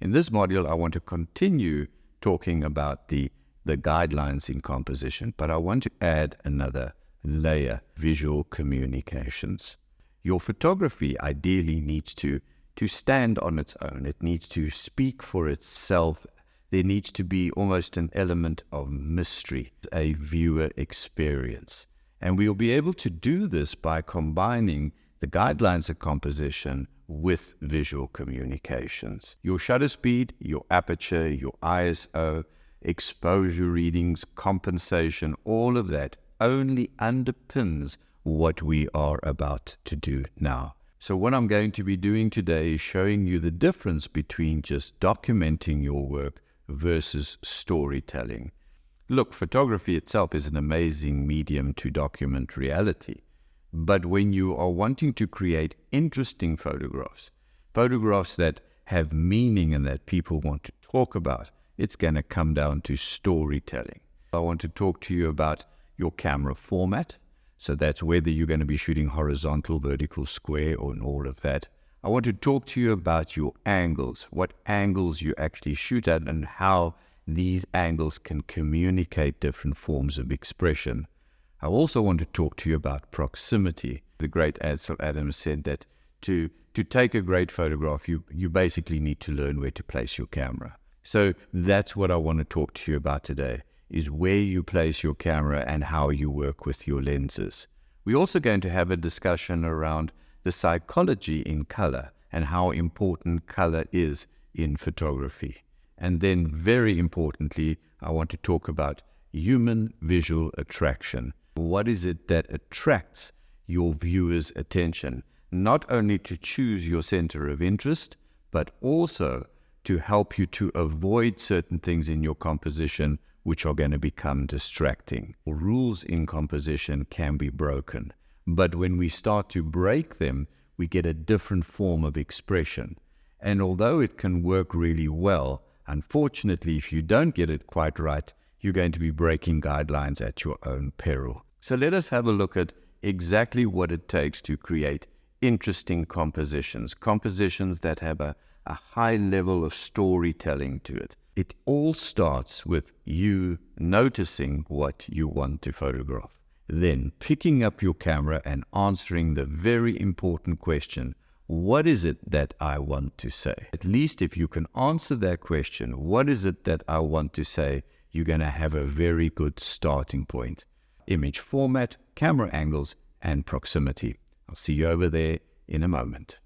In this module, I want to continue talking about the guidelines in composition, but I want to add another layer: visual communications. Your photography ideally needs to stand on its own. It needs to speak for itself. There needs to be almost an element of mystery, a viewer experience. And we'll be able to do this by combining the guidelines of composition with visual communications. Your shutter speed, your aperture, your ISO, exposure readings, compensation, all of that only underpins what we are about to do now. So what I'm going to be doing today is showing you the difference between just documenting your work versus storytelling. Look, photography itself is an amazing medium to document reality. But when you are wanting to create interesting photographs that have meaning and that people want to talk about, it's going to come down to storytelling. I want to talk to you about your camera format. So that's whether you're going to be shooting horizontal, vertical, square, or in all of that. I want to talk to you about your angles, what angles you actually shoot at, and how these angles can communicate different forms of expression. I also want to talk to you about proximity. The great Ansel Adams said that to take a great photograph, you basically need to learn where to place your camera. So that's what I want to talk to you about today, is where you place your camera and how you work with your lenses. We're also going to have a discussion around the psychology in color and how important color is in photography. And then, very importantly, I want to talk about human visual attraction. What is it that attracts your viewer's attention? Not only to choose your center of interest, but also to help you to avoid certain things in your composition which are going to become distracting. Rules in composition can be broken, but when we start to break them, we get a different form of expression. And although it can work really well, unfortunately, if you don't get it quite right, you're going to be breaking guidelines at your own peril. So let us have a look at exactly what it takes to create interesting compositions that have a high level of storytelling to it. It all starts with you noticing what you want to photograph, then picking up your camera and answering the very important question: what is it that I want to say? At least if you can answer that question, what is it that I want to say, you're going to have a very good starting point. Image format, camera angles, and proximity. I'll see you over there in a moment.